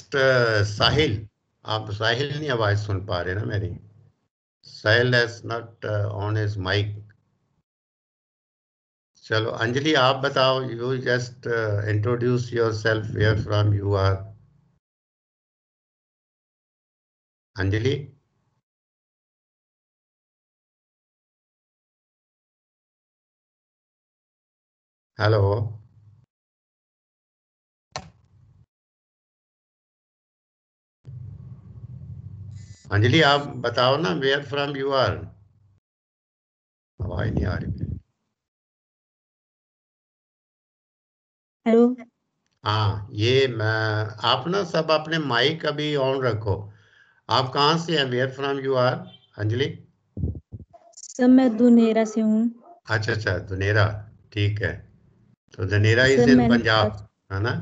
Next साहिल। आप साहिल नहीं आवाज सुन पा रहे ना मेरी? Sahil has not on his mic. चलो अंजलि आप बताओ, you just introduce yourself, where from you are. Anjali. Hello Anjali, आप बताओ ना, वेयर फ्रॉम यू आर। आवाज नहीं आ रही। हेलो। हाँ, ये आप ना सब अपने माइक अभी ऑन रखो। आप कहाँ से हैं? Where from you are Anjali? Sir मैं दुनेरा से हूँ। अच्छा अच्छा, धनेरा। ठीक है। तो धनेरा इज सर इन मैंने पंजाब, है ना?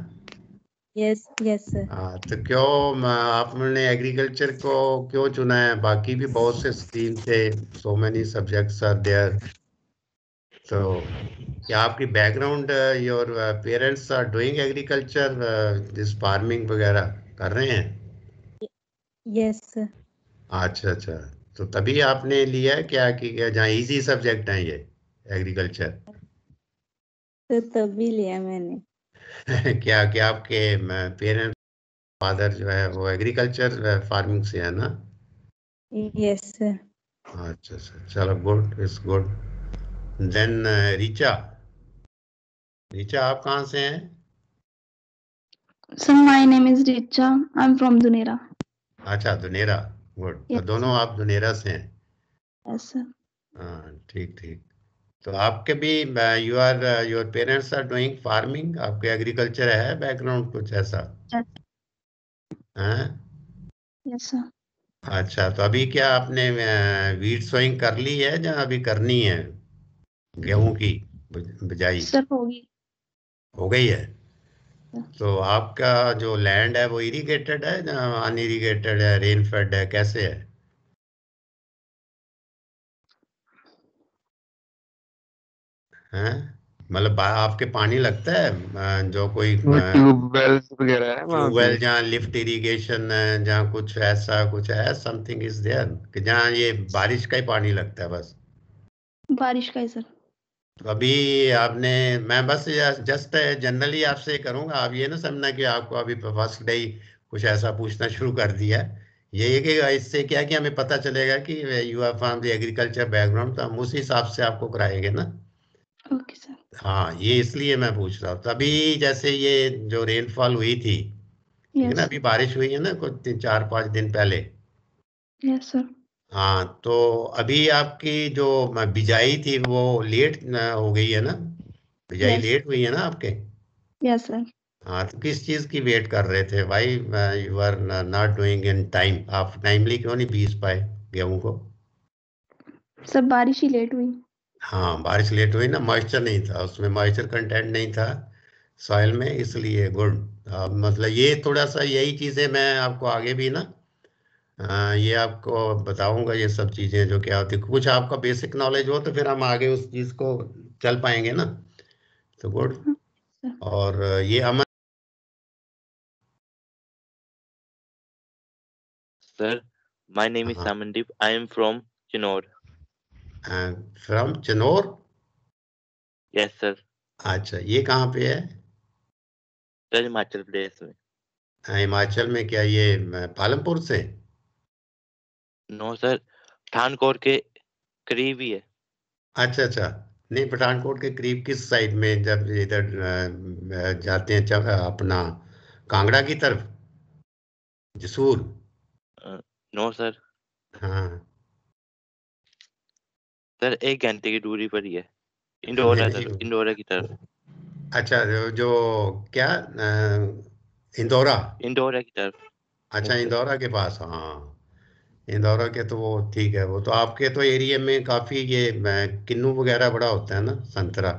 Yes yes sir. हाँ, तो क्यों आपने एग्रीकल्चर को क्यों चुना है? बाकी भी बहुत से स्ट्रीम थे, so many subjects are there. तो क्या आपकी background, your parents are doing agriculture, this farming वगैरह कर रहे हैं? Yes sir. अच्छा अच्छा। तो तभी आपने लिया है क्या कि जहाँ इजी सब्जेक्ट हैं ये एग्रीकल्चर? तो तभी लिया मैंने। क्या क्या आपके पेरेंट्स, फादर जो है वो एग्रीकल्चर फार्मिंग से है ना? Yes sir. अच्छा अच्छा, चलो good, is good. Then Richa. Richa आप कहाँ से हैं? So my name is Richa. I'm from Dunera. अच्छा, दुनेरा। गुड, तो Yes, दोनों आप दुनेरा से हैं? yes, sir. हाँ ठीक ठीक। तो आपके भी you are, your parents are doing farming, आपके एग्रीकल्चर है बैकग्राउंड कुछ ऐसा? Yes, हाँ। yes, sir. अच्छा, तो अभी क्या आपने वीड सोइंग कर ली है या अभी करनी है? गेहूं की बिजाई Sir होगी. हो गई है? Yeah. तो आपका जो लैंड है वो इरिगेटेड है या अनइरिगेटेड है, रेन फेड है, कैसे है? हैं? मतलब आपके पानी लगता है, जो कोई ट्यूबवेल्स वगैरह है वहाँ पे? ट्यूबवेल, जहाँ लिफ्ट इरिगेशन है, जहाँ कुछ ऐसा कुछ है, समथिंग इज देयर कि जहाँ ये बारिश का ही पानी लगता है बस? बारिश का है सर. तो अभी आपने, मैं बस जस्ट जनरली आपसे करूंगा, आप ये ना समझना कि आपको अभी फर्स्ट डे ही कुछ ऐसा पूछना शुरू कर दिया है। ये है कि इससे क्या कि हमें पता चलेगा कि you are from the agriculture background, तो हम उस हिसाब से आपको कराएंगे ना। Okay, sir. हाँ, ये इसलिए मैं पूछ रहा हूँ। तभी जैसे ये जो रेनफॉल हुई थी, ठीक है ना, Yes, अभी बारिश हुई है ना कुछ 3 4 5 दिन पहले। yes, sir. हाँ, तो अभी आपकी जो बिजाई थी वो लेट हो गई है ना? बिजाई Yes, लेट हुई है ना आपके? yes, sir. हाँ, तो किस चीज की वेट कर रहे थे भाई? You are not doing in time, आप टाइमली क्यों नहीं बीज पाए गेहूं को? सब बारिश ही लेट हुई. हाँ, बारिश लेट हुई ना, मॉइस्चर नहीं था उसमें, मॉइस्चर कंटेंट नहीं था सॉइल में, इसलिए। गुड। मतलब ये थोड़ा सा यही चीजें मैं आपको आगे भी ना, ये आपको बताऊंगा, ये सब चीजें जो क्या होती, कुछ आपका बेसिक नॉलेज हो तो फिर हम आगे उस चीज को चल पाएंगे ना। तो गुड। Sir. और ये अमन। Sir, my name is हाँ, Samandeep. I am from Chinor. From Chinor? Yes, sir. अच्छा, ये कहाँ पे है? Sir, Himachal Pradesh में. हिमाचल में? क्या ये पालमपुर से? No, sir. पठानकोट के करीब ही है. अच्छा अच्छा। नहीं, पठानकोट के करीब किस साइड में, जब इधर जाते हैं अपना कांगड़ा की तरफ, जसूर? No, sir. हाँ। सर 1 घंटे की दूरी पर ही है. नहीं इंदौरा नहीं, इंदौरा की तरफ. अच्छा, जो क्या इंदौरा? इंदौरा की तरफ. अच्छा, Yes, sir. इंदौरा के पास, हाँ। इंदौरा के तो वो ठीक है, वो तो आपके तो एरिया में काफी ये किन्नू वगैरह बड़ा होता है ना, संतरा,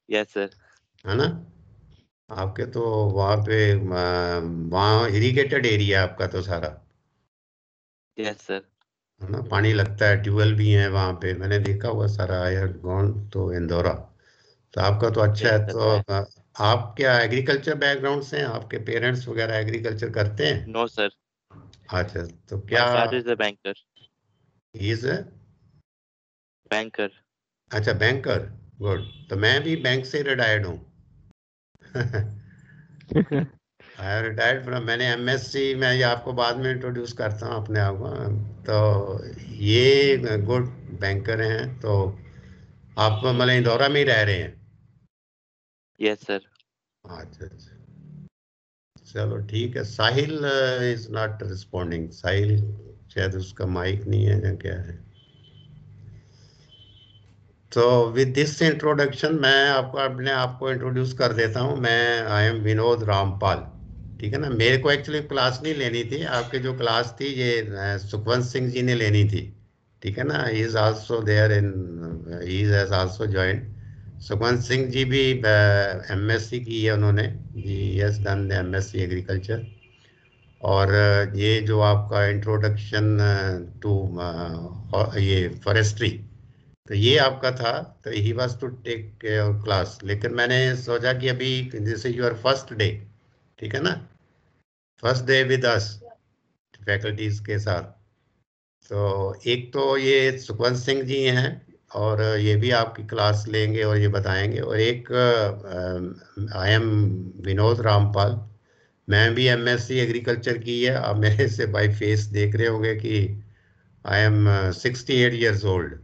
Yes, sir. है ना? आपके तो वहाँ पे वहाँ इरिगेटेड एरिया आपका तो सारा, Yes, sir. है ना? पानी लगता है, ट्यूबवेल भी है वहाँ पे, मैंने देखा हुआ सारा, आयर गॉन तो इंदौरा। तो आपका तो अच्छा Yes, है। sir. तो आप क्या एग्रीकल्चर बैकग्राउंड से हैं? आपके पेरेंट्स वगैरह एग्रीकल्चर करते हैं? नो सर, अच्छा, तो माय क्या father is a banker. Is? Banker. अच्छा, बैंकर, गुड। तो मैं भी बैंक से रिटायर्ड हूँ। आई रिटायर्ड फ्रॉम, मैंने एमएससी, मैं ये आपको बाद में इंट्रोड्यूस करता हूँ अपने आप को। तो ये गुड बैंकर हैं। तो आप मतलब इंदौरा में ही रह रहे हैं? Yes sir. अच्छा अच्छा, चलो ठीक है। साहिल इज नॉट रिस्पॉन्डिंग। साहिल शायद उसका माइक नहीं है या क्या है। तो विद दिस इंट्रोडक्शन मैं आपको अपने आप को इंट्रोड्यूस कर देता हूँ। मैं आई एम विनोद रामपाल। ठीक है ना। मेरे को एक्चुअली क्लास नहीं लेनी थी। आपके जो क्लास थी ये सुखवंत सिंह जी ने लेनी थी। ठीक है ना। He is also there in, he has also joined. Sukhwant Singh ji भी एमएससी की है उन्होंने। He has done the MSc agriculture. और ये जो आपका इंट्रोडक्शन टू ये फॉरेस्ट्री, तो ये आपका था। तो he was to take class, लेकिन मैंने सोचा कि अभी this is your first day, ठीक है ना, first day with us faculties के साथ। तो एक तो ये सुखवंत सिंह जी हैं और ये भी आपकी क्लास लेंगे और ये बताएंगे। और एक आई एम विनोद रामपाल। मैं भी एमएससी एग्रीकल्चर की है। आप मेरे से बाई फेस देख रहे होंगे कि आई एम 68 ईयर्स ओल्ड।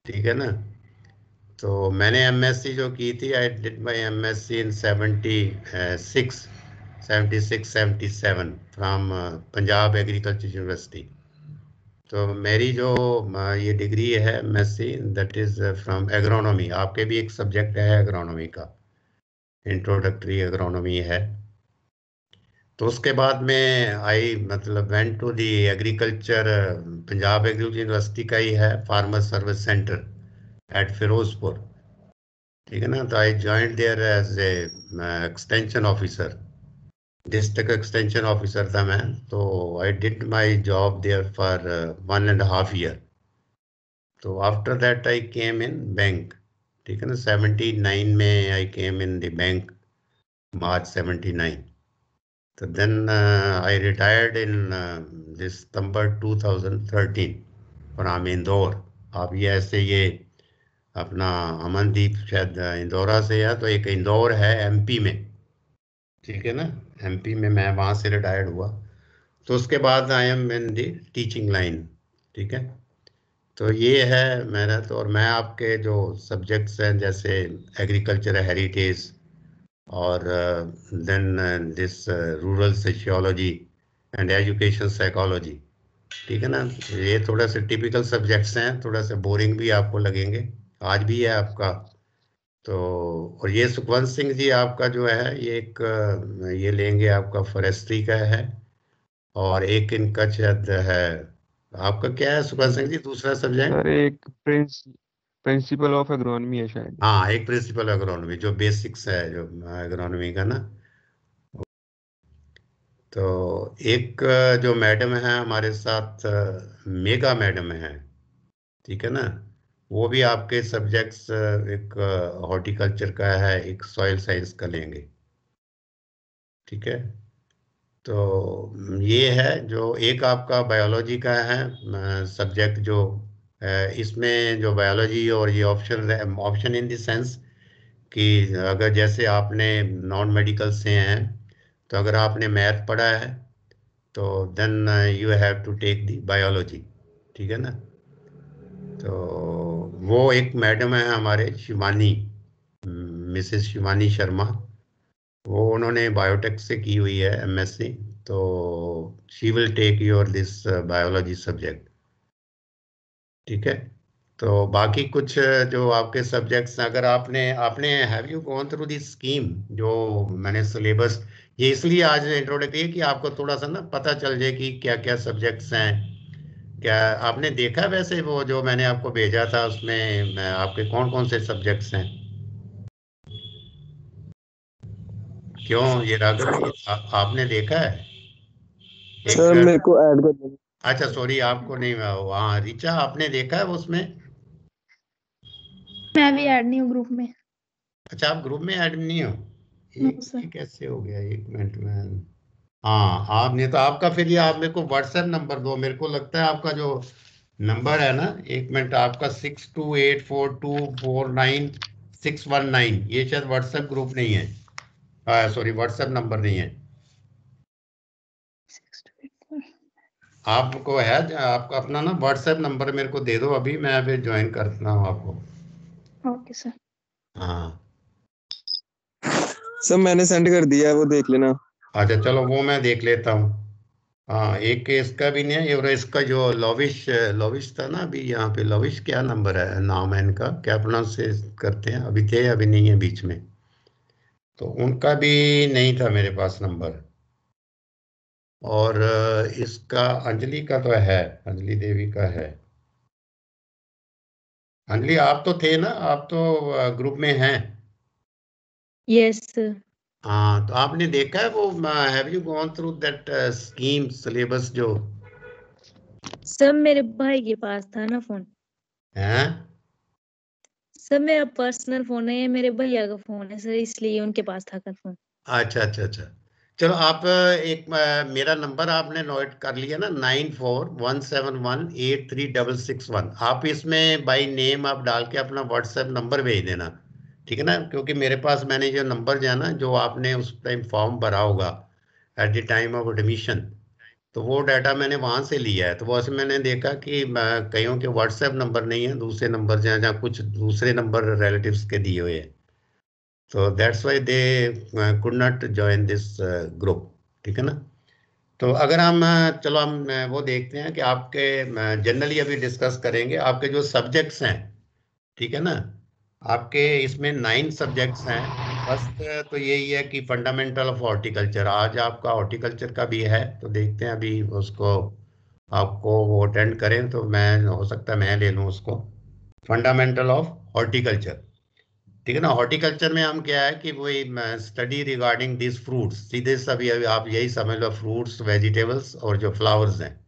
ठीक है ना। तो मैंने एमएससी जो की थी, I did my MSc in 76 from Punjab agriculture university. तो मेरी जो ये डिग्री है MSc, that is from agronomy. आपके भी एक सब्जेक्ट है एग्रोनॉमी का, इंट्रोडक्टरी एग्रोनॉमी है। तो उसके बाद में आई मतलब went to the agriculture, Punjab agriculture university का ही है, farmer service centre at Ferozepur. ठीक है ना। तो I joined there as a extension officer, district extension officer था मैं। तो I did my job there for 1.5 year. तो after that I came in bank. ठीक है ना। 79 में I came in the bank, March 79। So then I retired in December 2013 from Indore. आप ये ऐसे ये अपना अमनदीप शायद इंदौरा से है, तो एक इंदौर है एमपी में। ठीक है ना। एमपी में मैं वहाँ से रिटायर्ड हुआ। तो उसके बाद I am in the teaching line. ठीक है। तो ये है मेरा। तो और मैं आपके जो सब्जेक्ट्स हैं जैसे एग्रीकल्चर हेरिटेज और then this rural sociology and education psychology. ठीक है ना। ये थोड़ा से टिपिकल सब्जेक्ट्स हैं, थोड़ा सा बोरिंग भी आपको लगेंगे, आज भी है आपका। तो और ये सुखवंत सिंह जी आपका जो है ये एक ये लेंगे आपका फॉरेस्ट्री का है। और एक इनका शायद है, आपका क्या है सुखवंत सिंह जी दूसरा सब्जेक्ट? सर एक प्रिंसिपल ऑफ एग्रोनॉमी है शायद। हाँ, एक प्रिंसिपल एग्रोनॉमी जो बेसिक्स है जो एग्रोनॉमी का ना। तो एक जो मैडम है हमारे साथ, मेगा मैडम है। ठीक है ना। वो भी आपके सब्जेक्ट्स एक हॉर्टिकल्चर का है, एक सॉइल साइंस का लेंगे। ठीक है। तो ये है जो एक आपका बायोलॉजी का है सब्जेक्ट जो इसमें जो बायोलॉजी और ये option option in the sense कि अगर जैसे आपने नॉन मेडिकल से हैं, तो अगर आपने मैथ पढ़ा है तो then you have to take the biology. ठीक है ना। तो वो एक मैडम है हमारे, शिवानी, मिसेस शिवानी शर्मा। वो उन्होंने बायोटेक से की हुई है एमएससी। तो she will take your this biology subject. ठीक है। तो बाकी कुछ जो आपके सब्जेक्ट्स, अगर आपने आपने have you gone through this scheme जो मैंने सिलेबस, ये इसलिए आज इंट्रोडक्टरी है कि आपको थोड़ा सा ना पता चल जाए कि क्या क्या सब्जेक्ट्स हैं। क्या आपने देखा वैसे वो जो मैंने आपको भेजा था उसमें आपके कौन कौन से सब्जेक्ट्स हैं? क्यों ये राघव जी, आपने देखा है? सर एक, मेरे को ऐड कर दो। अच्छा सॉरी आपको नहीं, हाँ रिचा आपने देखा है उसमें? मैं भी ऐड नहीं हूँ ग्रुप में। अच्छा, आप ग्रुप में ऐड नहीं हो। sir. ये कैसे हो गया, 1 मिनट में। हाँ आपने तो आपका, फिर ये आप मेरे को व्हाट्सएप नंबर दो, मेरे को लगता है आपका जो नंबर है ना, 1 मिनट, आपका 6284249619, ये शायद व्हाट्सएप ग्रुप नहीं है, सॉरी व्हाट्सएप नंबर नहीं है। 6284. आपको है आपका अपना ना व्हाट्सएप नंबर मेरे को दे दो अभी, मैं अभी ज्वाइन करता हूँ आपको। Okay, sir. हाँ सर मैंने सेंड कर दिया है, वो देख लेना। अच्छा चलो वो मैं देख लेता हूँ। हाँ एक इसका भी नहीं है, और इसका जो लविश लविश था ना अभी यहाँ पे, लविश क्या नंबर है, नाम है इनका, क्या प्रोनाउंस करते हैं, अभी थे अभी नहीं है बीच में, तो उनका भी नहीं था मेरे पास नंबर। और इसका अंजलि का तो है, अंजलि देवी का है। अंजलि आप तो थे ना, आप तो ग्रुप में हैं। Yes, sir. हाँ तो आपने देखा है वो, have you gone through that scheme syllabus जो सब मेरे भाई के पास था ना फोन। है? सब मेरा पर्सनल फोन है, ये मेरे भैया का फोन है सर, इसलिए उनके पास था का फोन। अच्छा अच्छा अच्छा, चलो आप एक मेरा नंबर आपने नोट कर लिया ना, 9417183661, आप इसमें बाय नेम आप डाल के अपना व्हाट्सएप नंबर भेज देना, ठीक है ना, क्योंकि मेरे पास मैंने जो नंबर जो है ना, जो आपने उस टाइम फॉर्म भरा होगा at the time of admission, तो वो डाटा मैंने वहाँ से लिया है, तो वैसे मैंने देखा कि कईयों के व्हाट्सएप नंबर नहीं है, दूसरे नंबर जहाँ जहाँ कुछ दूसरे नंबर रिलेटिव्स के दिए हुए हैं, तो that's why they could not join this group, ठीक है ना। तो अगर हम चलो हम वो देखते हैं कि आपके जनरली अभी डिस्कस करेंगे आपके जो सब्जेक्ट्स हैं, ठीक है ना। आपके इसमें 9 सब्जेक्ट्स हैं। फर्स्ट तो यही है कि फंडामेंटल ऑफ हॉर्टिकल्चर, आज आपका हॉर्टिकल्चर का भी है, तो देखते हैं अभी उसको, आपको वो अटेंड करें तो मैं, हो सकता है मैं ले लूँ उसको, फंडामेंटल ऑफ हॉर्टिकल्चर, ठीक है ना। हॉर्टिकल्चर में हम क्या है कि वही स्टडी रिगार्डिंग दिस फ्रूट्स, सीधे सभी अभी आप यही समझ लो, फ्रूट्स वेजिटेबल्स और जो फ्लावर्स हैं,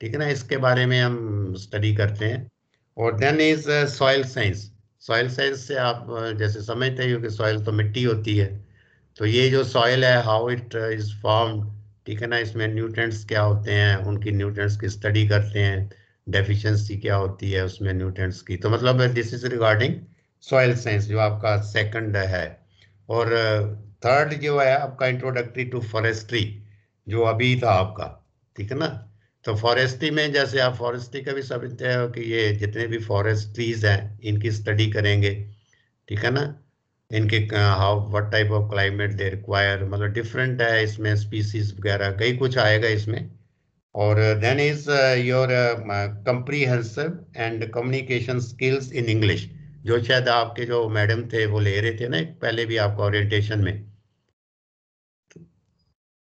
ठीक है ना, इसके बारे में हम स्टडी करते हैं। और then is soil science, soil science से आप जैसे समझते हो कि सॉइल तो मिट्टी होती है, तो ये जो सॉइल है हाउ इट इज फॉर्म्ड, ठीक है ना, इसमें न्यूट्रिएंट्स क्या होते हैं, उनकी न्यूट्रिएंट्स की स्टडी करते हैं, डेफिशिएंसी क्या होती है उसमें न्यूट्रिएंट्स की, तो मतलब this is regarding soil science जो आपका सेकंड है। और थर्ड जो है आपका इंट्रोडक्टरी टू फॉरेस्ट्री, जो अभी था आपका, ठीक है ना। तो फॉरेस्ट्री में जैसे आप फॉरेस्ट्री का भी समझते हो कि ये जितने भी फॉरेस्ट ट्रीज हैं इनकी स्टडी करेंगे, ठीक है ना, इनके how what type of climate they require, मतलब डिफरेंट है इसमें स्पीसीज वगैरह कई कुछ आएगा इसमें। और then is your comprehensive and communication skills in English, जो शायद आपके जो मैडम थे वो ले रहे थे ना पहले भी आपका ओरिएंटेशन में,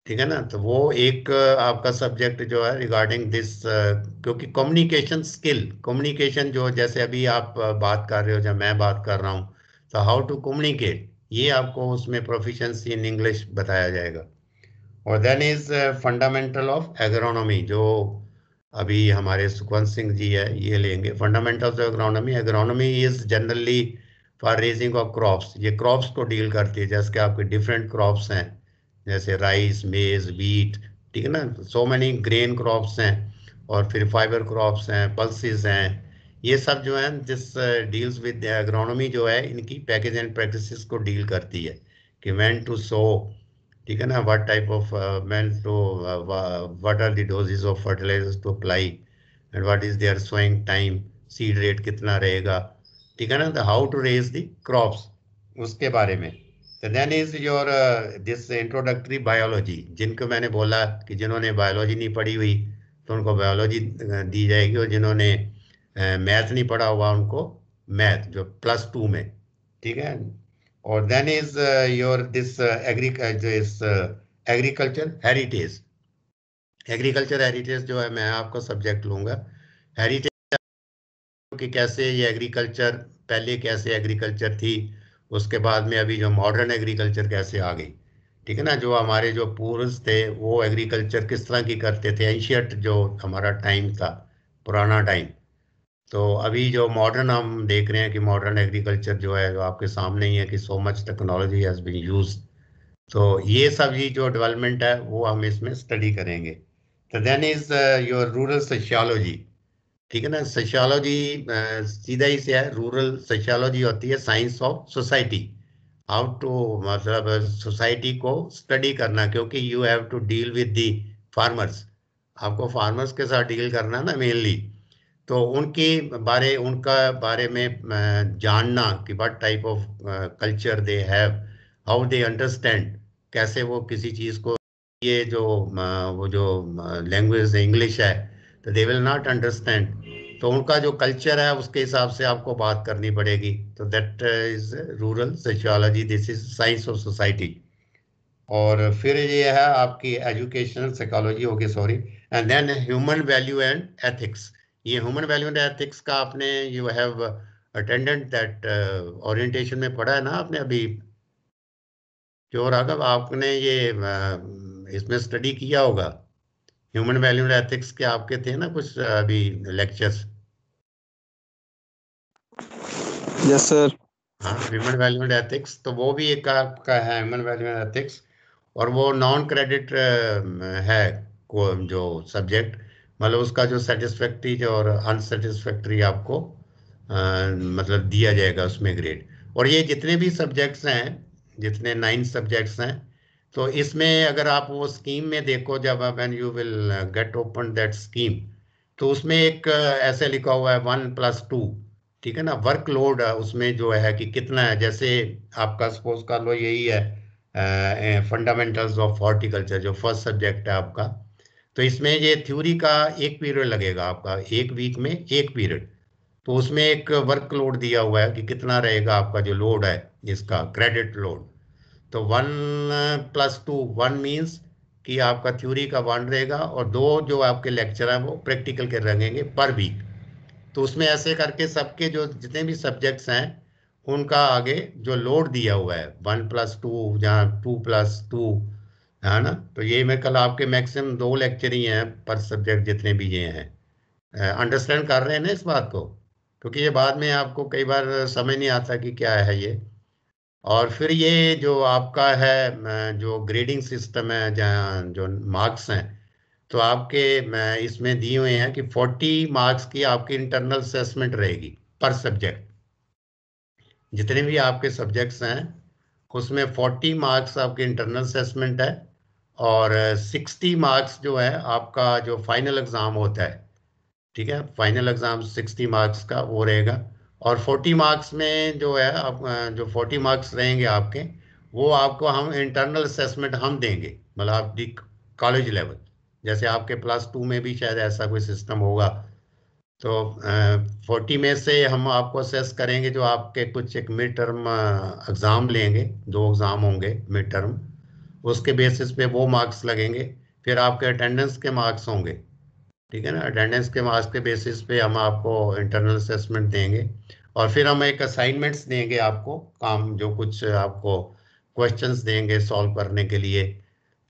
ठीक है ना। तो वो एक आपका सब्जेक्ट जो है रिगार्डिंग दिस, क्योंकि कम्युनिकेशन स्किल, कम्युनिकेशन जो जैसे अभी आप बात कर रहे हो जब मैं बात कर रहा हूँ, तो हाउ टू कम्युनिकेट, ये आपको उसमें प्रोफिशिएंसी इन इंग्लिश बताया जाएगा। और then is fundamental of agronomy, जो अभी हमारे सुखवंत सिंह जी है ये लेंगे, fundamentals of agronomy. Agronomy is generally for raising of crops, ये क्रॉप्स को डील करती है, जैसे कि आपके डिफरेंट क्रॉप्स हैं, जैसे राइस मेज वीट, ठीक है ना, सो मैनी ग्रेन क्रॉप्स हैं, और फिर फाइबर क्रॉप्स हैं, पल्सेस हैं, ये सब जो है दिस डील्स विद एग्रोनॉमी, जो है इनकी पैकेज एंड प्रैक्टिसेस को डील करती है कि व्हेन टू सो, ठीक है ना, what type of when to, what are the doses of fertilizers to apply, and what is their sowing time, seed rate कितना रहेगा, ठीक है ना, the how to raise the crops, उसके बारे में। तो then is your this introductory biology, जिनको मैंने बोला कि जिन्होंने बायोलॉजी नहीं पढ़ी हुई तो उनको बायोलॉजी दी जाएगी, और जिन्होंने मैथ नहीं पढ़ा हुआ उनको मैथ जो +2 में, ठीक है। और then is your this agriculture heritage, agriculture heritage जो है मैं आपका सब्जेक्ट लूंगा, हेरिटेज कि कैसे ये एग्रीकल्चर, पहले कैसे एग्रीकल्चर थी, उसके बाद में अभी जो मॉडर्न एग्रीकल्चर कैसे आ गई, ठीक है ना, जो हमारे जो पूर्वज थे वो एग्रीकल्चर किस तरह की करते थे, एंशियंट जो हमारा टाइम था, पुराना टाइम। तो अभी जो मॉडर्न हम देख रहे हैं कि मॉडर्न एग्रीकल्चर जो है, जो आपके सामने ही है कि so much technology has been used तो ये सब ये जो डेवलपमेंट है वो हम इसमें स्टडी करेंगे। तो then is your rural sociology, ठीक है ना। सोशियोलॉजी सीधा ही से है, रूरल सोशियोलॉजी होती है science of society, how to मतलब सोसाइटी को स्टडी करना, क्योंकि you have to deal with the farmers, आपको फार्मर्स के साथ डील करना ना मेनली। तो उनका बारे में जानना कि what type of culture they have, how they understand, कैसे वो किसी चीज़ को, ये जो वो जो लैंग्वेज इंग्लिश है तो दे विल नॉट अंडरस्टैंड, तो उनका जो कल्चर है उसके हिसाब से आपको बात करनी पड़ेगी। तो that is rural sociology, this is science of society. और फिर ये है आपकी एजुकेशनल साइकोलॉजी होगी, sorry. And then human value and ethics. ये ह्यूमन वैल्यू एंड एथिक्स का आपने you have attended that orientation में पढ़ा है ना आपने अभी, जो राघव आपने ये इसमें स्टडी किया होगा, ह्यूमन वैल्यू एंड एथिक्स के आपके थे ना कुछ अभी लेक्चर्स। Yes sir. हाँ, ह्यूमन वैल्यू एंड एथिक्स, तो वो भी एक आपका है ह्यूमन वैल्यू एंड एथिक्स। और वो नॉन क्रेडिट है जो सब्जेक्ट, मतलब उसका जो सेटिस्फैक्ट्री और अनसेटिस्फैक्ट्री आपको मतलब दिया जाएगा उसमें ग्रेड। और ये जितने भी सब्जेक्ट्स हैं, जितने 9 सब्जेक्ट्स हैं, तो इसमें अगर आप वो स्कीम में देखो, जब when you will get open that scheme, तो उसमें एक ऐसे लिखा हुआ है 1+2, ठीक है ना। वर्कलोड उसमें जो है कि कितना है, जैसे आपका सपोज कर लो यही है फंडामेंटल्स ऑफ हॉर्टिकल्चर, जो फर्स्ट सब्जेक्ट है आपका, तो इसमें ये थ्योरी का एक पीरियड लगेगा आपका, एक वीक में एक पीरियड। तो उसमें एक वर्कलोड दिया हुआ है कि कितना रहेगा आपका जो लोड है इसका क्रेडिट लोड। तो 1+2, 1 मीन्स कि आपका थ्योरी का 1 रहेगा, और 2 जो आपके लेक्चर हैं वो प्रैक्टिकल के रहेंगे पर वीक। तो उसमें ऐसे करके सबके जो जितने भी सब्जेक्ट्स हैं उनका आगे जो लोड दिया हुआ है 1+2 जहाँ 2+2 है ना। तो ये मैं कल आपके मैक्सिमम 2 लेक्चर ही हैं पर सब्जेक्ट जितने भी ये हैं। अंडरस्टैंड कर रहे हैं ना इस बात को, क्योंकि ये बाद में आपको कई बार समझ नहीं आता कि क्या है ये। और फिर ये जो आपका है जो ग्रेडिंग सिस्टम है, जहाँ जो मार्क्स हैं, तो आपके इसमें दिए हुए हैं कि 40 मार्क्स की आपकी इंटरनल असेसमेंट रहेगी पर सब्जेक्ट। जितने भी आपके सब्जेक्ट्स हैं उसमें 40 मार्क्स आपके इंटरनल असेसमेंट है, और 60 मार्क्स जो है आपका जो फाइनल एग्ज़ाम होता है, ठीक है, फाइनल एग्ज़ाम 60 मार्क्स का वो रहेगा। और 40 मार्क्स में जो है आप जो 40 मार्क्स रहेंगे आपके, वो आपको हम इंटरनल असेसमेंट हम देंगे, मतलब आप कॉलेज लेवल, जैसे आपके +2 में भी शायद ऐसा कोई सिस्टम होगा। तो 40 में से हम आपको असेस करेंगे, जो आपके कुछ एक मिड टर्म एग्ज़ाम लेंगे, 2 एग्ज़ाम होंगे मिड टर्म, उसके बेसिस पे वो मार्क्स लगेंगे। फिर आपके अटेंडेंस के मार्क्स होंगे, ठीक है ना। अटेंडेंस के मार्क्स के बेसिस पे हम आपको इंटरनल असेसमेंट देंगे, और फिर हम एक असाइनमेंट्स देंगे आपको, काम जो कुछ आपको क्वेश्चंस देंगे सॉल्व करने के लिए,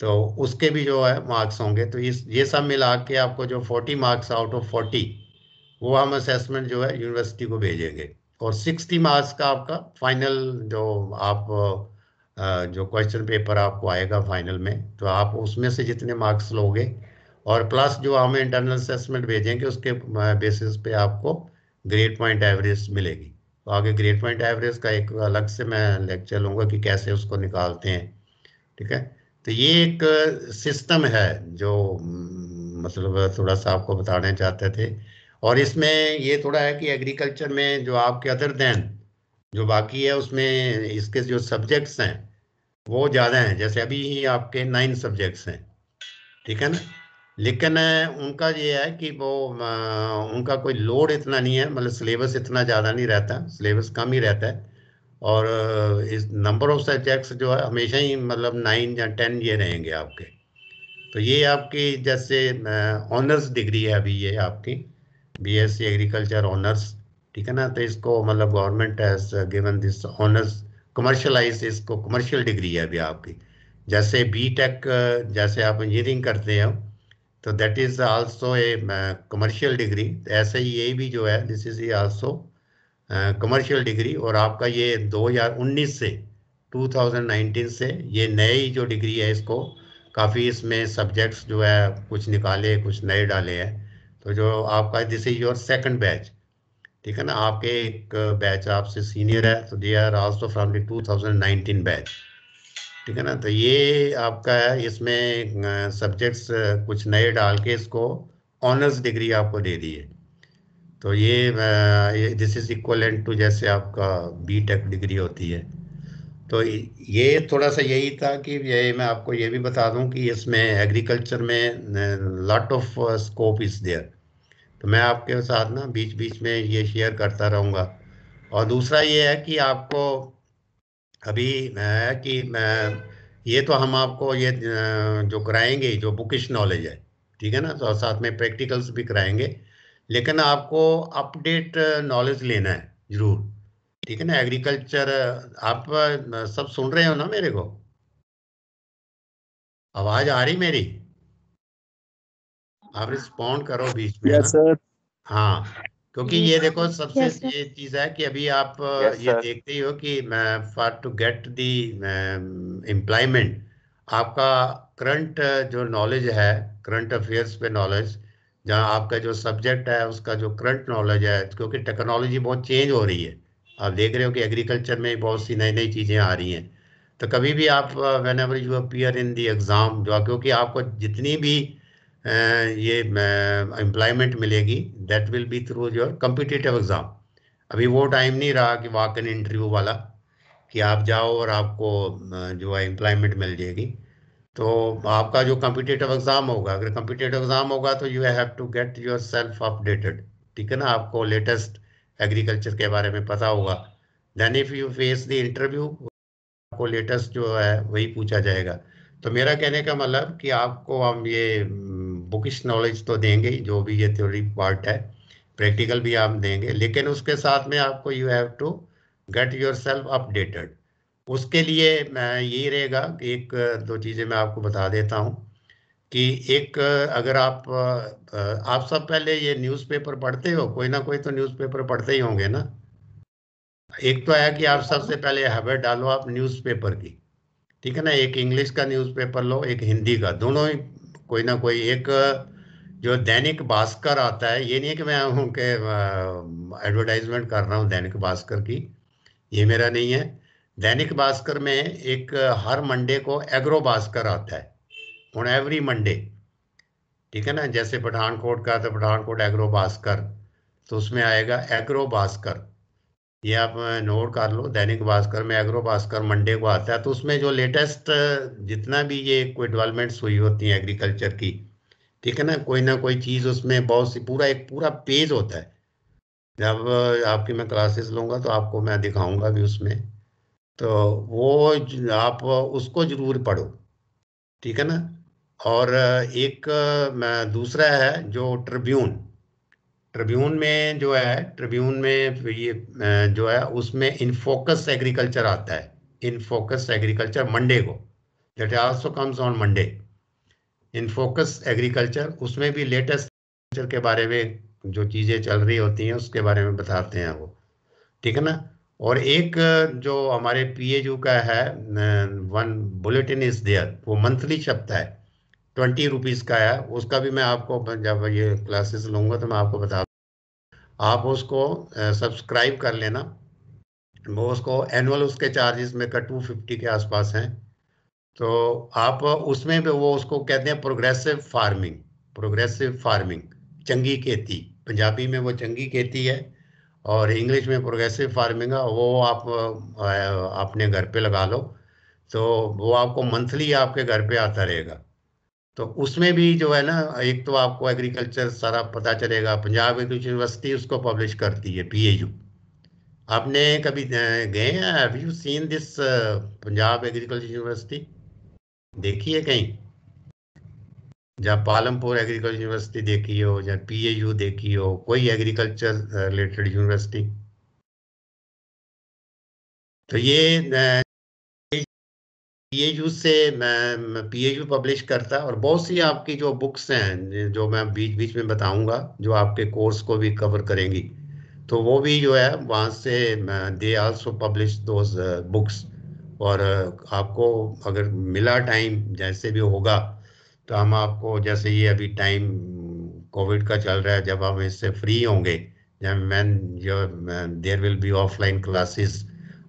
तो उसके भी जो है मार्क्स होंगे। तो ये सब मिला के आपको जो 40 मार्क्स आउट ऑफ 40, वो हम असेसमेंट जो है यूनिवर्सिटी को भेजेंगे। और 60 मार्क्स का आपका फाइनल जो आप जो क्वेश्चन पेपर आपको आएगा फाइनल में, तो आप उसमें से जितने मार्क्स लोगे, और प्लस जो हमें इंटरनल असेसमेंट भेजेंगे उसके बेसिस पे आपको ग्रेड पॉइंट एवरेज मिलेगी। तो आगे ग्रेड पॉइंट एवरेज का एक अलग से मैं लेक्चर लूँगा कि कैसे उसको निकालते हैं, ठीक है। तो ये एक सिस्टम है जो मतलब थोड़ा सा आपको बताना चाहते थे। और इसमें ये थोड़ा है कि एग्रीकल्चर में जो आपके अदर देन जो बाकी है उसमें इसके जो सब्जेक्ट्स हैं वो ज़्यादा हैं, जैसे अभी ही आपके 9 सब्जेक्ट्स हैं, ठीक है ना। लेकिन उनका ये है कि वो उनका कोई लोड इतना नहीं है, मतलब सिलेबस इतना ज़्यादा नहीं रहता, सिलेबस कम ही रहता है। और इस नंबर ऑफ सब्जेक्ट्स जो है हमेशा ही मतलब 9 या 10 ये रहेंगे आपके। तो ये आपकी जैसे ऑनर्स डिग्री है अभी ये आपकी बीएससी एग्रीकल्चर ऑनर्स, ठीक है ना। तो इसको मतलब government has given this honours, commercialise, इसको कमर्शियल डिग्री है अभी आपकी। जैसे बीटेक जैसे आप इंजीनियरिंग करते हो, तो that is also a commercial degree, ऐसे ही ये भी जो है this is also commercial degree. और आपका ये 2019 से 2019 से ये नई जो डिग्री है इसको काफ़ी इसमें सब्जेक्ट्स जो है कुछ निकाले कुछ नए डाले हैं। तो जो आपका this is your second batch, ठीक है ना, आपके एक बैच आपसे सीनियर है, तो they are also from the 2019 batch, ठीक है ना। तो ये आपका है, इसमें सब्जेक्ट्स कुछ नए डाल के इसको ऑनर्स डिग्री आपको दे दी है। तो ये दिस इज इक्वलेंट टू जैसे आपका बीटेक डिग्री होती है। तो ये थोड़ा सा यही था कि ये मैं आपको ये भी बता दूं कि इसमें एग्रीकल्चर में lot of scope is there. तो मैं आपके साथ ना बीच बीच में ये शेयर करता रहूँगा। और दूसरा ये है कि आपको अभी है कि ये तो हम आपको ये जो कराएंगे जो बुकिश नॉलेज है, ठीक है ना, तो साथ में प्रैक्टिकल्स भी कराएंगे, लेकिन आपको अपडेट नॉलेज लेना है जरूर, ठीक है ना। एग्रीकल्चर आप सब सुन रहे हो ना मेरे को? आवाज आ रही मेरी? आप रिस्पॉन्ड करो बीच में यस ना। सर। हाँ, क्योंकि Yes, ये देखो सबसे yes, sir. ये चीज है कि अभी आप Yes, ये sir. देखते ही हो कि for to get the employment, आपका करंट जो नॉलेज है, करंट अफेयर्स पे नॉलेज, जहाँ आपका जो सब्जेक्ट है उसका जो करंट नॉलेज है, क्योंकि टेक्नोलॉजी बहुत चेंज हो रही है। आप देख रहे हो कि एग्रीकल्चर में बहुत सी नई नई चीज़ें आ रही हैं। तो कभी भी आप when ever you appear in the exam, जो क्योंकि आपको जितनी भी ये एम्प्लॉयमेंट मिलेगी that will be through your competitive exam. अभी वो टाइम नहीं रहा कि वॉक इन इंटरव्यू वाला, कि आप जाओ और आपको जो है एम्प्लॉयमेंट मिल जाएगी। तो आपका जो कम्पिटिटिव एग्ज़ाम होगा, अगर कम्पिटिटिव एग्ज़ाम होगा तो you have to get yourself updated, ठीक है ना। आपको लेटेस्ट एग्रीकल्चर के बारे में पता होगा। Then if you face the interview, आपको लेटेस्ट जो है वही पूछा जाएगा। तो मेरा कहने का मतलब कि आपको हम ये बुकिश नॉलेज तो देंगे ही, जो भी ये थ्योरी पार्ट है, प्रैक्टिकल भी हम देंगे, लेकिन उसके साथ में आपको you have to get yourself updated. उसके लिए मैं यही रहेगा कि एक दो चीज़ें मैं आपको बता देता हूँ कि एक अगर आप सब पहले ये न्यूज़पेपर पढ़ते हो, कोई ना कोई तो न्यूज़पेपर पढ़ते ही होंगे ना। एक तो है कि आप सबसे पहले हैबिट डालो आप न्यूज़पेपर की, ठीक है ना। एक इंग्लिश का न्यूज़पेपर लो, एक हिंदी का, दोनों ही कोई ना कोई एक। जो दैनिक भास्कर आता है, ये नहीं है कि मैं उनके एडवर्टाइजमेंट कर रहा हूँ दैनिक भास्कर की, ये मेरा नहीं है। दैनिक भास्कर में एक हर मंडे को एग्रो भास्कर आता है, ऑन एवरी मंडे, ठीक है ना। जैसे पठानकोट का तो पठानकोट एग्रो भास्कर, तो उसमें आएगा एग्रो भास्कर, ये आप नोट कर लो। दैनिक भास्कर में एग्रो भास्कर मंडे को आता है, तो उसमें जो लेटेस्ट जितना भी ये कोई डेवलपमेंट्स हुई होती हैं एग्रीकल्चर की, ठीक है ना कोई चीज़ उसमें बहुत सी, पूरा एक पूरा पेज होता है। जब आपकी मैं क्लासेस लूँगा तो आपको मैं दिखाऊंगा भी उसमें, तो वो आप उसको जरूर पढ़ो, ठीक है ना। और एक मैं दूसरा है जो ट्रिब्यून, ट्रिब्यून में जो है, ट्रिब्यून में ये जो है उसमें इन फोकस एग्रीकल्चर आता है, इन फोकस एग्रीकल्चर मंडे को, that also comes on Monday. In focus agriculture, उसमें भी लेटेस्ट एग्रीकल्चर के बारे में जो चीज़ें चल रही होती हैं उसके बारे में बताते हैं वो, ठीक है ना। और एक जो हमारे पीएयू का है, वन बुलेटिन इज देयर, वो मंथली छपता है, 20 रुपीज़ का है। उसका भी मैं आपको जब ये क्लासेस लूँगा तो मैं आपको बता, आप उसको सब्सक्राइब कर लेना। वो उसको एनुअल उसके चार्जेस में का 250 के आसपास हैं। तो आप उसमें भी वो उसको कहते हैं प्रोग्रेसिव फार्मिंग, प्रोग्रेसिव फार्मिंग, चंगी खेती, पंजाबी में वो चंगी खेती है और इंग्लिश में प्रोग्रेसिव फार्मिंग है। वो आप अपने घर पे लगा लो, तो वो आपको मंथली आपके घर पे आता रहेगा। तो उसमें भी जो है ना, एक तो आपको एग्रीकल्चर सारा पता चलेगा। पंजाब एग्रीकल्चर यूनिवर्सिटी उसको पब्लिश करती है, पीएयू। आपने कभी गए हैं, have you seen this Punjab agriculture university? देखी है कहीं? जहाँ पालमपुर एग्रीकल्चर यूनिवर्सिटी देखी हो, या पीएयू देखी हो, कोई एग्रीकल्चर रिलेटेड यूनिवर्सिटी? तो ये पीएयू से पीएयू पब्लिश करता है, और बहुत सी आपकी जो बुक्स हैं जो मैं बीच बीच में बताऊंगा जो आपके कोर्स को भी कवर करेंगी, तो वो भी जो है वहाँ से they also publish those books. और आपको अगर मिला टाइम जैसे भी होगा तो हम आपको, जैसे ये अभी टाइम कोविड का चल रहा है, जब हम इससे फ्री होंगे, जब there will be offline classes,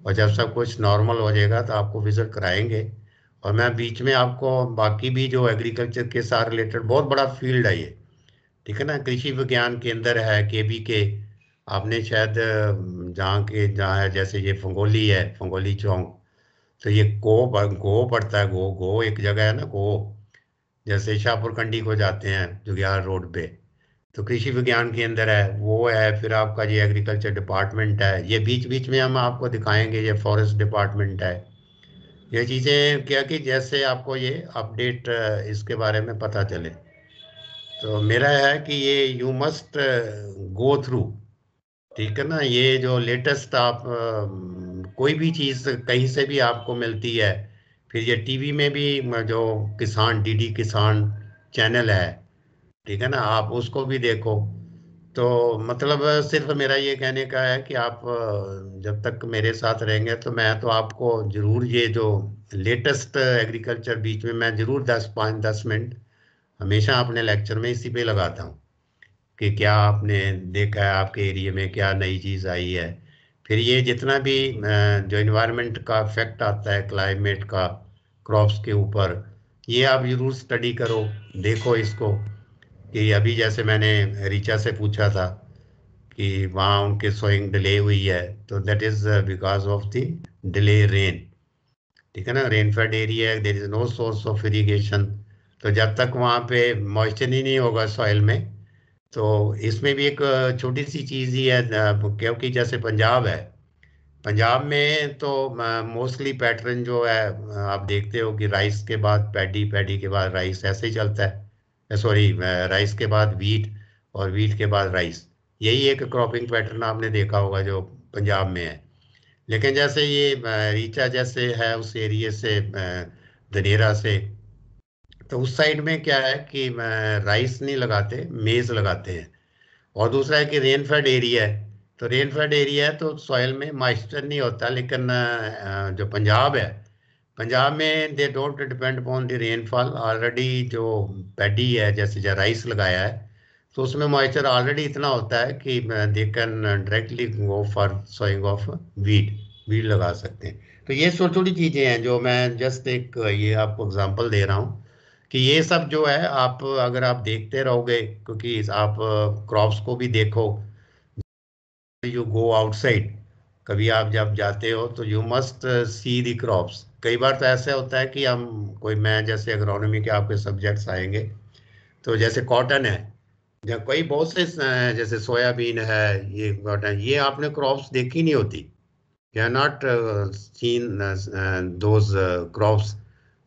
और जब सब कुछ नॉर्मल हो जाएगा तो आपको विजिट कराएंगे। और मैं बीच में आपको बाकी भी जो एग्रीकल्चर के साथ रिलेटेड बहुत बड़ा फील्ड है ये, ठीक है ना, कृषि विज्ञान केंद्र है केबी के, आपने शायद जहाँ है, जैसे ये फंगोली है, फंगोली चौक, तो ये गो पड़ता है, गो एक जगह है ना, गो, जैसे शाहपुर कंडी को जाते हैं जुगियार रोड पे, तो कृषि विज्ञान केंद्र है वो है। फिर आपका ये एग्रीकल्चर डिपार्टमेंट है, ये बीच बीच में हम आपको दिखाएंगे, ये फॉरेस्ट डिपार्टमेंट है। ये चीज़ें क्या कि जैसे आपको ये अपडेट इसके बारे में पता चले, तो मेरा है कि ये यू मस्ट गो थ्रू, ठीक है ना। ये जो लेटेस्ट आप कोई भी चीज़ कहीं से भी आपको मिलती है, फिर ये टीवी में भी जो किसान डीडी किसान चैनल है, ठीक है ना, आप उसको भी देखो। तो मतलब सिर्फ मेरा ये कहने का है कि आप जब तक मेरे साथ रहेंगे तो मैं तो आपको जरूर ये जो लेटेस्ट एग्रीकल्चर बीच में मैं जरूर 10 5 10 मिनट हमेशा अपने लेक्चर में इसी पे लगाता हूँ कि क्या आपने देखा है आपके एरिया में, क्या नई चीज़ आई है। फिर ये जितना भी जो इन्वायरमेंट का इफेक्ट आता है क्लाइमेट का क्रॉप्स के ऊपर, ये आप जरूर स्टडी करो, देखो इसको। कि अभी जैसे मैंने रीचा से पूछा था कि वहाँ उनके सोइंग डिले हुई है, तो that is because of the delay rain, ठीक है ना। रेनफेड एरिया है, there is no source of irrigation, तो जब तक वहाँ पे मॉइस्चर ही नहीं होगा सॉइल में। तो इसमें भी एक छोटी सी चीज़ ही है, क्योंकि जैसे पंजाब है, पंजाब में तो मोस्टली पैटर्न जो है आप देखते हो कि राइस के बाद पैडी, पैडी के बाद राइस, ऐसे ही चलता है। सॉरी, राइस के बाद वीट और वीट के बाद राइस, यही एक क्रॉपिंग पैटर्न आपने देखा होगा जो पंजाब में है। लेकिन जैसे ये रीचा जैसे है उस एरिया से, धनेरा से, तो उस साइड में क्या है कि राइस नहीं लगाते, मेज लगाते हैं। और दूसरा है कि रेनफेड एरिया है, तो रेनफेड एरिया है तो सॉइल में मॉइस्चर नहीं होता। लेकिन जो पंजाब है, पंजाब में they don't depend upon the rainfall, already जो पैडी है जैसे जो राइस लगाया है, तो उसमें मॉइस्चर ऑलरेडी इतना होता है कि they can directly go for sowing of wheat, wheat लगा सकते हैं। तो ये छोटी छोटी चीज़ें हैं जो मैं जस्ट एक ये आपको एग्जांपल दे रहा हूँ कि ये सब जो है आप अगर आप देखते रहोगे, क्योंकि आप क्रॉप्स को भी देखो, यू गो आउटसाइड, कभी आप जब जाते हो तो you must see the crops. कई बार तो ऐसा होता है कि हम कोई, मैं जैसे एग्रोनॉमी के आपके सब्जेक्ट्स आएंगे, तो जैसे कॉटन है, या कोई बहुत से जैसे सोयाबीन है, ये कॉटन, ये आपने क्रॉप्स देखी नहीं होती, you are not seen those crops.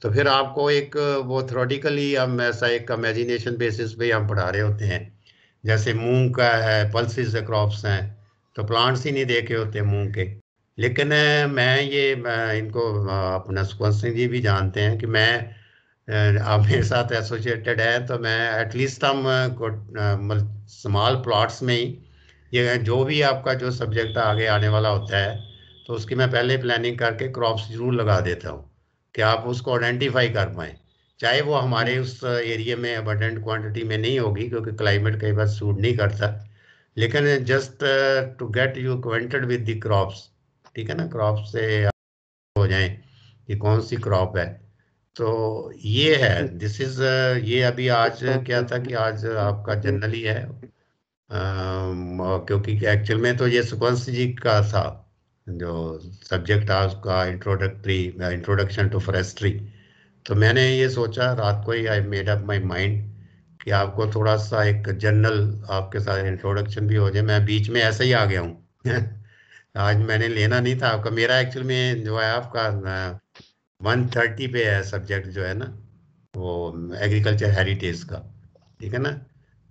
तो फिर आपको एक वो थ्योरेटिकली हम ऐसा एक इमेजिनेशन बेसिस पे हम पढ़ा रहे होते हैं। जैसे मूंग का है, पल्सिस क्रॉप्स हैं, तो प्लांट्स ही नहीं देखे होते मूंग के। लेकिन मैं ये इनको अपना सुखवंत सिंह जी भी जानते हैं कि मैं आप मेरे साथ एसोसिएटेड है, तो मैं एटलीस्ट हम स्मॉल प्लॉट्स में ही ये जो भी आपका जो सब्जेक्ट आगे आने वाला होता है, तो उसकी मैं पहले प्लानिंग करके क्रॉप्स जरूर लगा देता हूँ कि आप उसको आइडेंटिफाई कर पाएँ। चाहे वो हमारे उस एरिया में अबंडेंट क्वांटिटी में नहीं होगी क्योंकि क्लाइमेट कई बार सूट नहीं करता, लेकिन just to get you acquainted with the crops, ठीक है ना, क्रॉप से हो जाएं कि कौन सी क्रॉप है। तो ये है, दिस इज ये अभी आज क्या था कि आज आपका जनरली है, क्योंकि एक्चुअल में तो ये सुखवंश जी का था जो सब्जेक्ट था उसका, इंट्रोडक्शन टू फॉरेस्ट्री। तो मैंने ये सोचा रात को ही, I made up my mind कि आपको थोड़ा सा एक जनरल आपके साथ इंट्रोडक्शन भी हो जाए। मैं बीच में ऐसे ही आ गया हूँ आज मैंने लेना नहीं था आपका, मेरा एक्चुअल में जो है आपका 130 पे है सब्जेक्ट जो है ना, वो एग्रीकल्चर हेरिटेज का, ठीक है ना,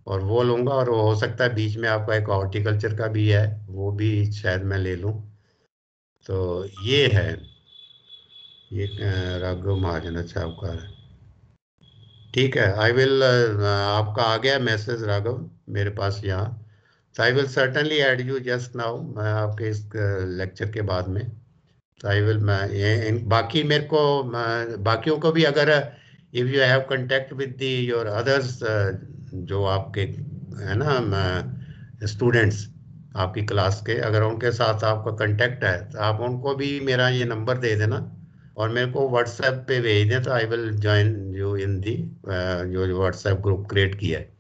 और वो लूँगा। और वो हो सकता है बीच में आपका एक हॉर्टिकल्चर का भी है, वो भी शायद मैं ले लूँ। तो ये है, ये राघव महाजन, अच्छा आपका, ठीक है। आई विल, आपका आ गया मैसेज राघव मेरे पास यहाँ, तो I will certainly add you just now, मैं आपके इस लेक्चर के बाद में, तो आई विल बाकी मेरे को बाकियों को भी अगर if you have contact with the your others जो आपके है ना स्टूडेंट्स आपकी क्लास के, अगर उनके साथ आपका कांटेक्ट है तो आप उनको भी मेरा ये नंबर दे देना और मेरे को व्हाट्सएप पे भेज दें, तो I will join you in the जो व्हाट्सएप ग्रुप क्रिएट किया है।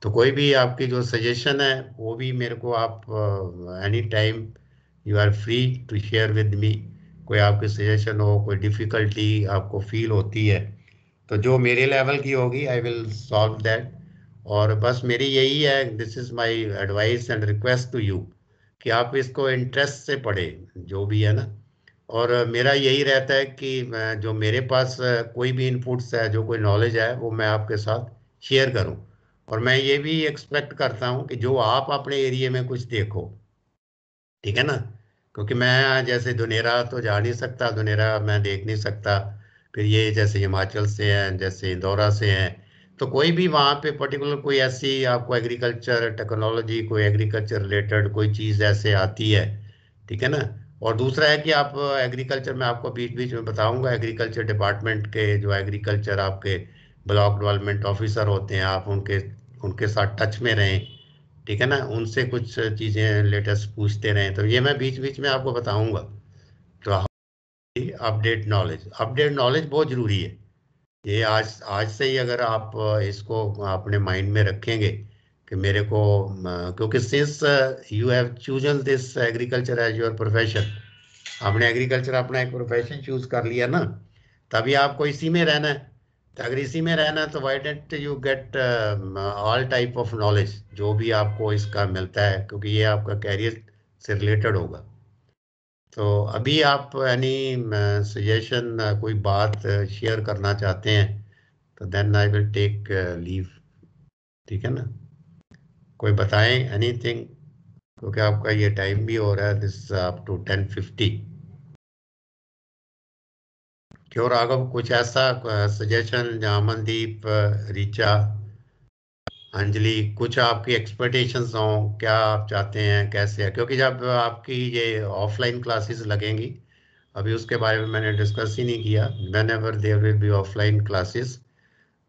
तो कोई भी आपकी जो सजेशन है वो भी मेरे को आप any time you are free to share with me. कोई आपकी सजेशन हो, कोई डिफ़िकल्टी आपको फील होती है, तो जो मेरे लेवल की होगी आई विल सॉल्व दैट। और बस मेरी यही है, this is my advice and request to you कि आप इसको इंटरेस्ट से पढ़ें जो भी है ना। और मेरा यही रहता है कि जो मेरे पास कोई भी इनपुट्स है, जो कोई नॉलेज है, वो मैं आपके साथ शेयर करूं। और मैं ये भी एक्सपेक्ट करता हूं कि जो आप अपने एरिया में कुछ देखो, ठीक है ना, क्योंकि मैं जैसे दुनेरा तो जा नहीं सकता, दुनेरा मैं देख नहीं सकता, फिर ये जैसे हिमाचल से हैं, जैसे इंदौरा से हैं, तो कोई भी वहाँ पे पर्टिकुलर कोई ऐसी आपको एग्रीकल्चर टेक्नोलॉजी, कोई एग्रीकल्चर रिलेटेड कोई चीज़ ऐसे आती है, ठीक है ना। और दूसरा है कि आप एग्रीकल्चर में आपको बीच बीच में बताऊंगा, एग्रीकल्चर डिपार्टमेंट के जो एग्रीकल्चर आपके ब्लॉक डेवलपमेंट ऑफिसर होते हैं, आप उनके उनके साथ टच में रहें, ठीक है ना, उनसे कुछ चीज़ें लेटेस्ट पूछते रहें, तो ये मैं बीच बीच में आपको बताऊंगा। तो अपडेट नॉलेज बहुत ज़रूरी है। ये आज आज से ही अगर आप इसको अपने माइंड में रखेंगे कि मेरे को क्योंकि since you have chosen this agriculture as your profession, आपने एग्रीकल्चर अपना एक प्रोफेशन चूज कर लिया ना, तभी आपको इसी में रहना है। तो अगर इसी में रहना है तो why don't you get all type of knowledge जो भी आपको इसका मिलता है, क्योंकि ये आपका कैरियर से रिलेटेड होगा। तो अभी आप एनी सजेशन, कोई बात शेयर करना चाहते हैं तो then I will take leave, ठीक है ना। कोई बताएं एनीथिंग, क्योंकि आपका ये टाइम भी हो रहा है, दिस अप टू 10:50। क्यों राघव, कुछ ऐसा सजेशन, जहाँ मनदीप, ऋचा, अंजलि, कुछ आपकी एक्सपेक्टेशंस हों, क्या आप चाहते हैं, कैसे है, क्योंकि जब आपकी ये ऑफलाइन क्लासेस लगेंगी, अभी उसके बारे में मैंने डिस्कस ही नहीं किया, whenever there will be offline classes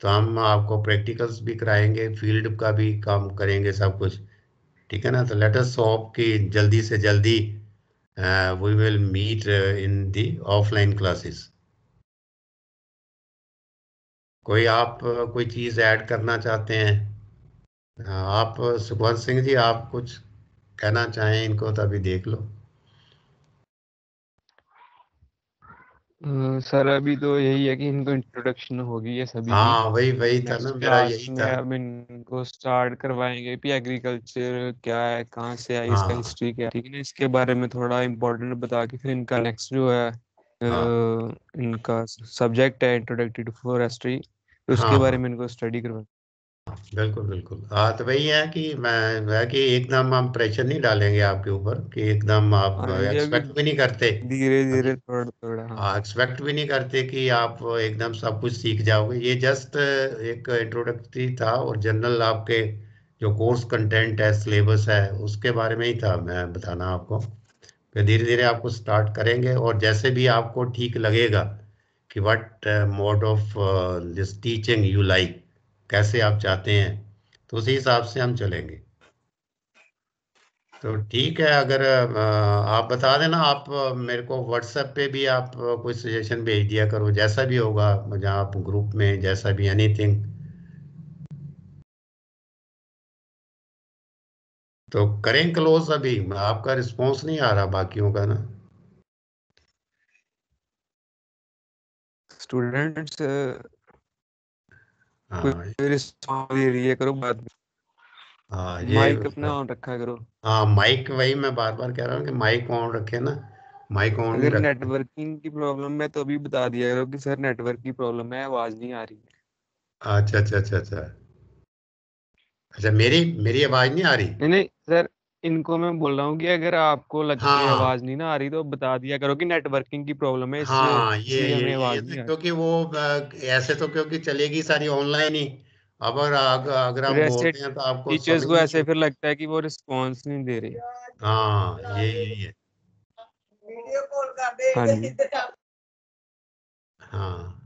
तो हम आपको प्रैक्टिकल्स भी कराएंगे, फील्ड का भी काम करेंगे, सब कुछ, ठीक है ना। तो लेट अस होप कि जल्दी से जल्दी we will meet in the offline classes. कोई आप कोई चीज़ ऐड करना चाहते हैं? आप सुखवंत सिंह जी, आप कुछ कहना चाहें इनको तो अभी देख लो। सर अभी तो यही है कि इनको इंट्रोडक्शन होगी ये सभी की। हाँ वही वही था ना, नेक्स्ट मेरा क्लास यही में था। अब इनको स्टार्ट करवाएंगे कि एग्रीकल्चर क्या है, कहाँ से आई, इसका हाँ हिस्ट्री क्या है, ठीक है ना, इसके बारे में थोड़ा इम्पोर्टेंट बता के फिर इनका नेक्स्ट जो है हाँ इनका सब्जेक्ट है इंट्रोडक्टरी टू फॉरेस्ट्री, तो हाँ उसके बारे हाँ, में इनको स्टडी करवा। बिल्कुल बिल्कुल। हाँ तो वही है कि मैं कि एकदम हम प्रेशर नहीं डालेंगे आपके ऊपर कि एकदम आप हाँ ये अभी एक्सपेक्ट भी नहीं करते, धीरे अभी धीरे थोड़ा थोड़ा, हाँ। एक्सपेक्ट भी नहीं करते कि आप एकदम सब कुछ सीख जाओगे। ये जस्ट एक इंट्रोडक्टरी था, और जनरल आपके जो कोर्स कंटेंट है, सिलेबस है, उसके बारे में ही था मैं बताना आपको। फिर धीरे धीरे आपको स्टार्ट करेंगे, और जैसे भी आपको ठीक लगेगा कि what mode of this teaching you like, कैसे आप चाहते हैं, तो उसी हिसाब से हम चलेंगे। तो ठीक है, अगर आप बता देना, आप मेरे को व्हाट्सएप पे भी आप कोई सजेशन भेज दिया करो, जैसा भी होगा, जहाँ आप ग्रुप में जैसा भी, एनीथिंग। तो करें क्लोज, अभी आपका रिस्पॉन्स नहीं आ रहा बाकियों का ना। स्टूडेंट्स हाँ कोई रिस्पॉन्स दे रही है करो बात में, हाँ ये, माइक अपना ऑन रखा करो। हाँ माइक, वही मैं बार बार कह रहा हूँ कि माइक ऑन रखे ना, माइक ऑन नहीं अगर रखते। नेटवर्किंग की प्रॉब्लम है तो अभी बता दिया करो कि सर नेटवर्क की प्रॉब्लम है, आवाज नहीं आ रही है। अच्छा अच्छा अच्छा अच्छा। अच्छा, मेरी मेरी आवाज नहीं आ रही? नहीं नहीं सर, इनको मैं बोल रहा हूँ कि अगर आपको लग के हाँ आवाज नहीं ना आ रही तो बता दिया करो कि नेटवर्किंग की प्रॉब्लम है, इससे हाँ, इसलिए हमें ये आवाज तो नहीं आ रही। क्योंकि वो ऐसे तो क्योंकि चलेगी सारी ऑनलाइन ही। अब अगर फिर हम ऐसे बोलते हैं तो आपको टीचर्स समझ को नहीं। ऐसे फिर लगता है कि वो रिस्पॉन्स नहीं दे रही। हाँ ये यही है। हाँ जी हाँ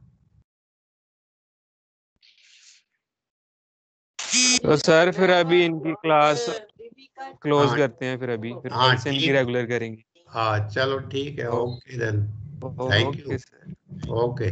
तो सर फिर अभी इनकी क्लास क्लोज हाँ करते हैं, फिर अभी फिर हाँ कल से इनकी ठीक। रेगुलर करेंगे। हाँ चलो ठीक है, ओ- okay then, thank okay you, sir. Okay.